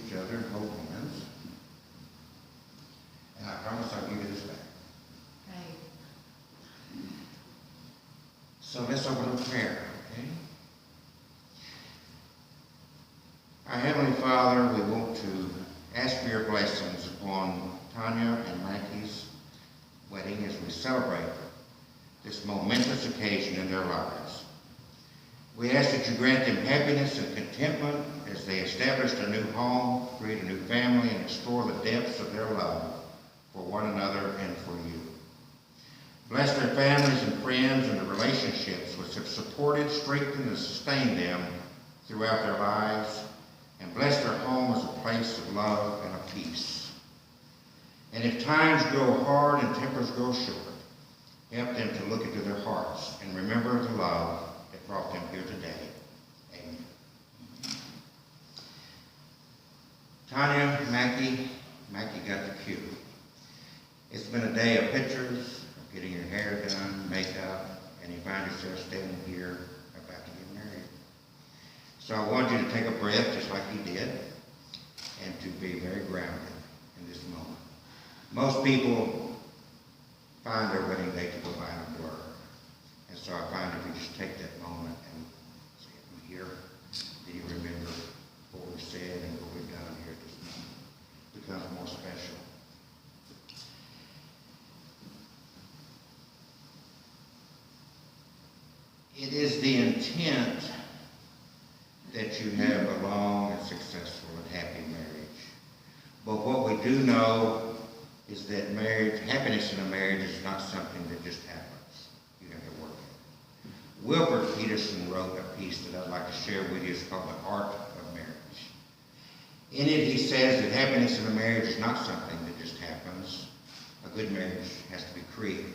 each other and hold hands. And I promise I'll give you this back. Okay. So let's open up prayer, okay? Our Heavenly Father, we want to ask for your blessings upon Tanya and Mackie's wedding as we celebrate this momentous occasion in their lives. We ask that you grant them happiness and contentment as they establish a new home, create a new family, and explore the depths of their love for one another and for you. Bless their families and friends and the relationships which have supported, strengthened, and sustained them throughout their lives, and bless their home as a place of love and of peace. And if times grow hard and tempers grow short, help them to look into their hearts and remember the love that brought them here today. Amen. Tanya, Mackie got the cue. It's been a day of pictures, of getting your hair done, makeup, and you find yourself standing here about to get married. So I want you to take a breath just like you did and to be very grounded in this moment. Most people find their wedding day to go by in a blur. And so I find if you just take that moment and say, I'm here, do you remember what we said and what we've done here at this moment? It becomes more special. It is the intent that you have a long and successful and happy marriage. But what we do know is that marriage, happiness in a marriage is not something that just happens. You have to work at it. Wilbert Peterson wrote a piece that I'd like to share with you. It's called The Art of Marriage. In it, he says that happiness in a marriage is not something that just happens. A good marriage has to be created.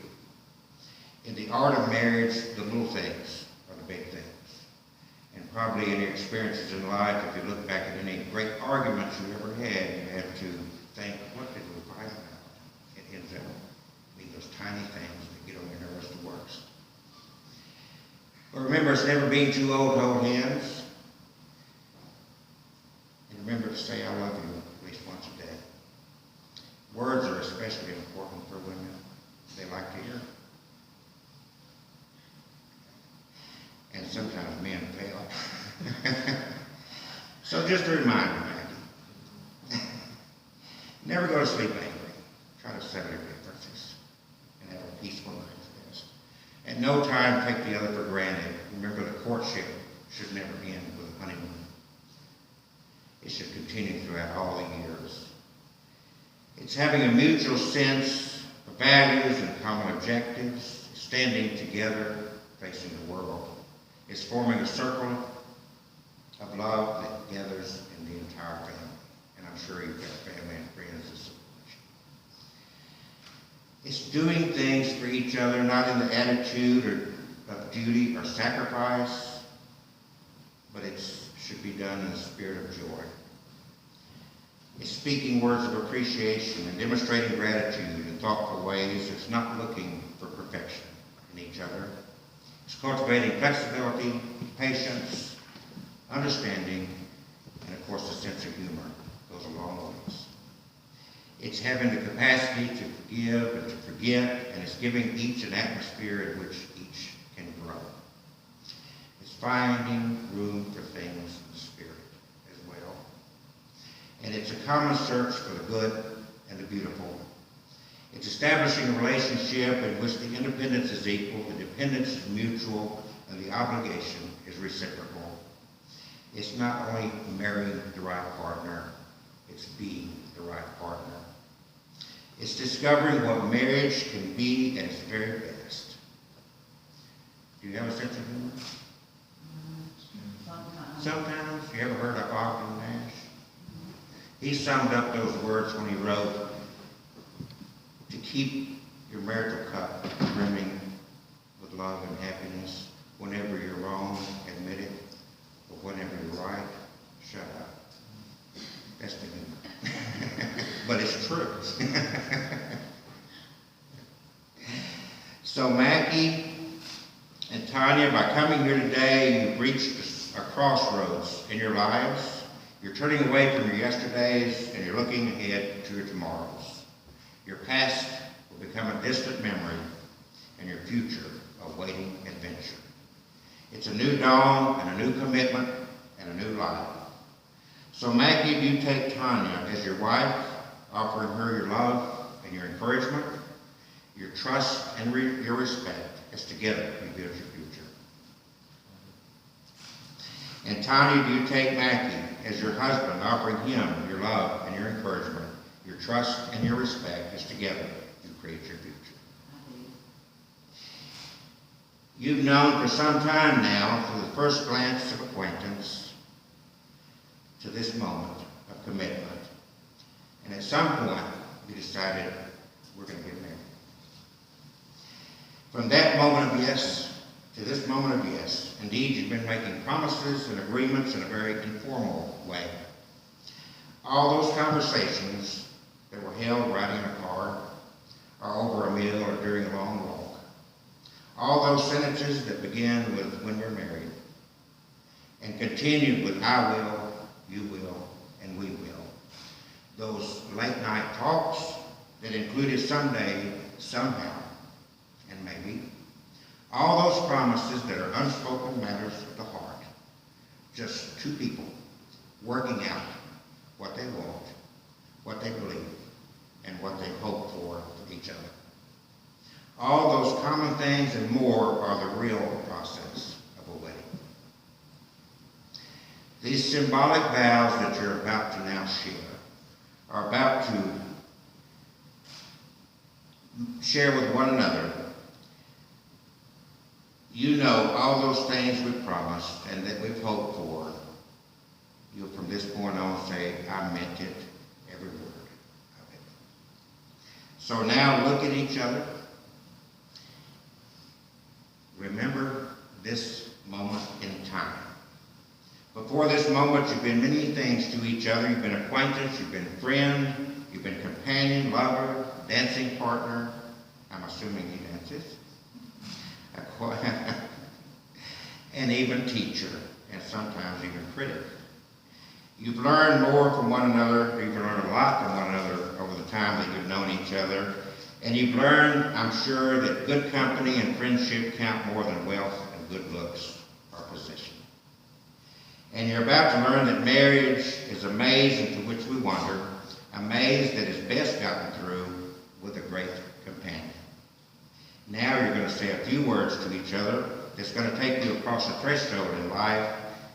In the art of marriage, the little things are the big things. And probably in your experiences in life, if you look back at any great arguments you ever had, you have to think, what did we fight about? It ends up being those tiny things that get on your nerves the worst. But remember, it's never being too old to hold hands. And remember to say, I love you at least once a day. Words are especially important for women. They like to hear. And sometimes men fail. So just a reminder, Maggie. Never go to sleep angry. Try to settle your differences and have a peaceful night's rest. At no time take the other for granted. Remember, the courtship should never end with a honeymoon. It should continue throughout all the years. It's having a mutual sense of values and common objectives, standing together, facing the world. It's forming a circle of love that gathers in the entire family. And I'm sure you've got family and friends that support you. It's doing things for each other, not in the attitude of duty or sacrifice, but it should be done in a spirit of joy. It's speaking words of appreciation and demonstrating gratitude in thoughtful ways. It's not looking for perfection in each other. It's cultivating flexibility, patience, understanding, and of course a sense of humor goes a long ways. It's having the capacity to forgive and to forget, and it's giving each an atmosphere in which each can grow. It's finding room for things in the spirit as well. And it's a common search for the good and the beautiful. It's establishing a relationship in which the independence is equal, the dependence is mutual, and the obligation is reciprocal. It's not only marrying the right partner, it's being the right partner. It's discovering what marriage can be at its very best. Do you have a sense of humor? Sometimes. You ever heard of Ogden Nash? He summed up those words when he wrote, to keep your marital cup brimming with love and happiness. Whenever you're wrong, admit it. But whenever you're right, shut up. That's the humor. But it's true. So Mackie and Tanya, by coming here today, you've reached a crossroads in your lives. You're turning away from your yesterdays and you're looking ahead to your tomorrows. Your past will become a distant memory and your future a waiting adventure. It's a new dawn and a new commitment and a new life. So Mackie, do you take Tanya as your wife, offering her your love and your encouragement, your trust and your respect, as together you build your future. And Tanya, do you take Mackie as your husband, offering him your love and your encouragement, your trust and your respect, as together you create your future. You've known for some time now, through the first glance of acquaintance, to this moment of commitment. And at some point, you decided we're going to get married. From that moment of yes to this moment of yes, indeed, you've been making promises and agreements in a very informal way. All those conversations that were held riding in a car, or over a meal, or during a long walk. All those sentences that began with "when we're married," and continued with "I will," "you will," and "we will." Those late night talks that included "someday," "somehow," and "maybe." All those promises that are unspoken matters of the heart. Just two people working out what they want, what they believe, and what they hope for each other. All those common things and more are the real process of a wedding. These symbolic vows that you're about to now share are about to share with one another. You know all those things we've promised and that we've hoped for. You'll from this point on say, "I meant it, every word of it." So now look at each other. Remember this moment in time. Before this moment, you've been many things to each other. You've been acquaintance, you've been friend, you've been companion, lover, dancing partner. I'm assuming he dances. And even teacher, and sometimes even critic. You've learned more from one another. You've learned a lot from one another over the time that you've known each other. And you've learned, I'm sure, that good company and friendship count more than wealth and good looks or position. And you're about to learn that marriage is a maze into which we wander, a maze that is best gotten through with a great companion. Now you're going to say a few words to each other that's going to take you across a threshold in life,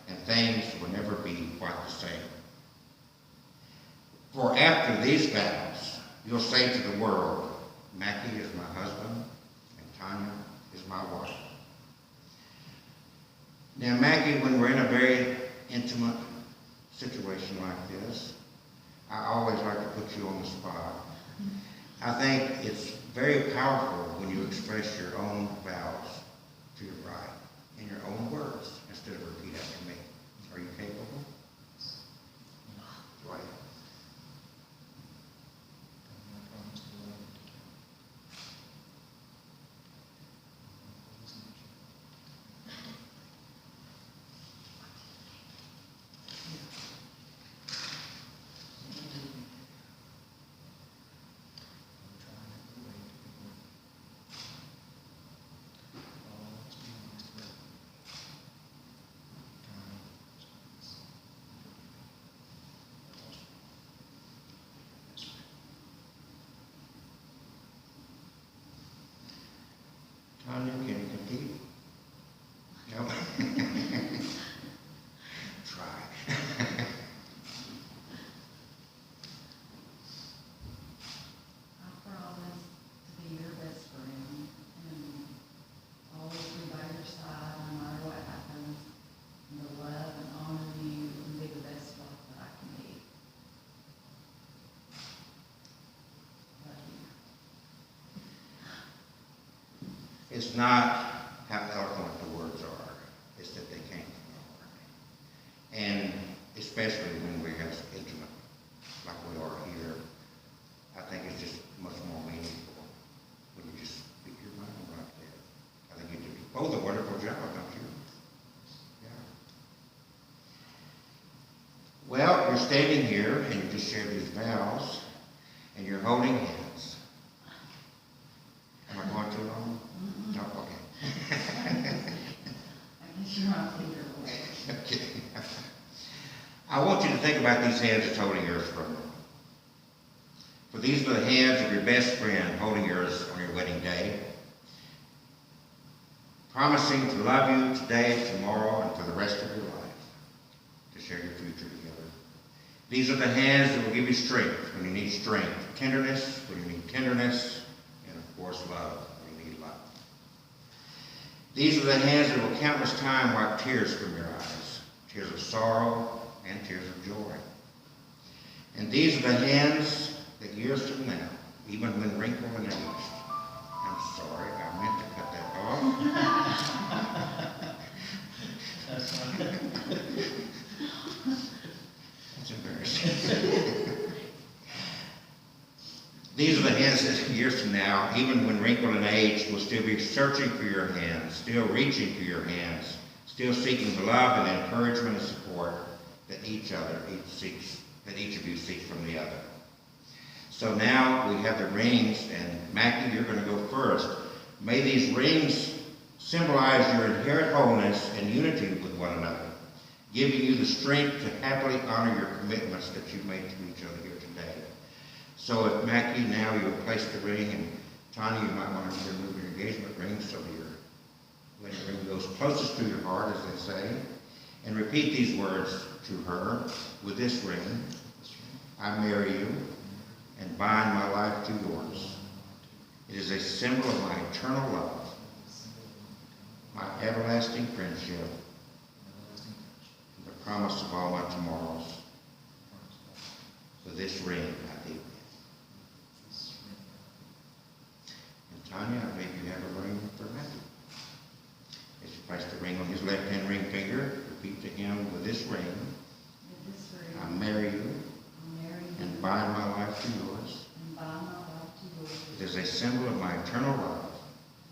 and things will never be quite the same. For after these vows, you'll say to the world, "Mackie is my husband, and Tanya is my wife." Now, Mackie, when we're in a very intimate situation like this, I always like to put you on the spot. I think it's very powerful when you express your own vows to your bride in your own words instead of repeat after me. Are you capable? Go ahead. Tanya, can you compete? No? Try. I promise to be your best friend and always be by your side no matter what happens, and to love and honor you and be the best wife that I can be. Love you. It's not how eloquent the words are, it's that they came from the heart. And especially when we're as intimate like we are here, I think it's just much more meaningful when you just speak your mind like that. I think you did both a wonderful job, don't you? Yeah. Well, standing here and you just shared these vows and you're holding hands. Am I going too long? No, okay. I guess you're on Peter Boy. Okay. I want you to think about these hands that's holding yours for a moment. For these are the hands of your best friend holding yours on your wedding day, promising to love you today, tomorrow, and for the rest of your life, to share your future together. These are the hands that will give you strength when you need strength, tenderness when you need tenderness, and of course love when you need love. These are the hands that will countless time wipe tears from your eyes, tears of sorrow and tears of joy. And these are the hands that years from now, even when wrinkled and aged, I'm sorry, I meant to cut that off. That's fine. It's embarrassing. These are the hands that years from now, even when wrinkled and aged, will still be searching for your hands, still reaching for your hands, still seeking the love and encouragement and support that each of you seeks from the other. So now we have the rings, and Mackie, you're going to go first. May these rings symbolize your inherent wholeness and unity with one another, giving you the strength to happily honor your commitments that you've made to each other here today. So if Mackie, now you'll place the ring, and Tanya, you might want to remove your engagement ring so your wedding ring goes closest to your heart, as they say, and repeat these words to her. With this ring, I marry you and bind my life to yours. It is a symbol of my eternal love, my everlasting friendship, and the promise of all my tomorrows. With this ring I leave you. And Tanya, I believe you have a ring for Matthew. As you place the ring on his left-hand ring finger, repeat to him, with this ring, With this ring, I marry you I'll marry you and bind my life to yours. and bind my life to yours. It is a symbol of my eternal love, It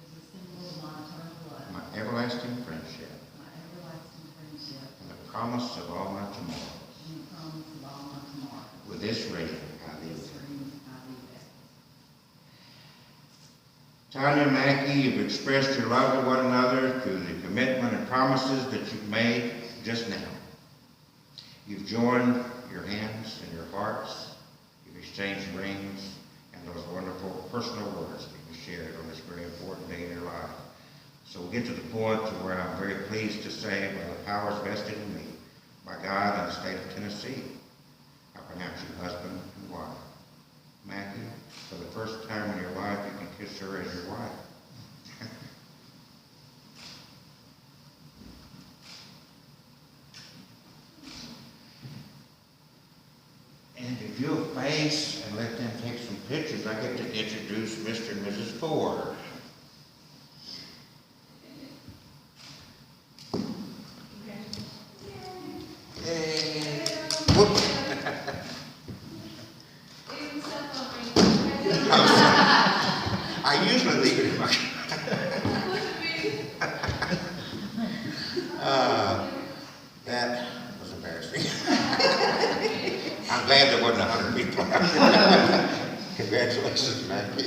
is a symbol of my eternal love, my everlasting friendship, my everlasting friendship, and the promise of all my tomorrows. and the promise of all my tomorrows. With this ring, I leave This you. ring, I leave it. Tanya and Mackie, you've expressed your love to one another through the commitment and promises that you've made just now. You've joined your hands and your hearts. You've exchanged rings and those wonderful personal words that you shared on this very important day in your life. So we'll get to the point to where I'm very pleased to say, by the powers vested in me, by God and the state of Tennessee, I pronounce you husband and wife. Mackie, for the first time in your life, you can kiss her as your wife. And if you'll face and let them take some pictures, I get to introduce Mr. and Mrs. Ford. Hey. Whoop. I usually leave it in my that was embarrassing. I'm glad there wasn't 100 people. Congratulations, Mackie.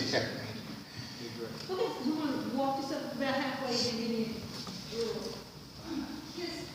Okay, you want to walk this up about halfway and then you just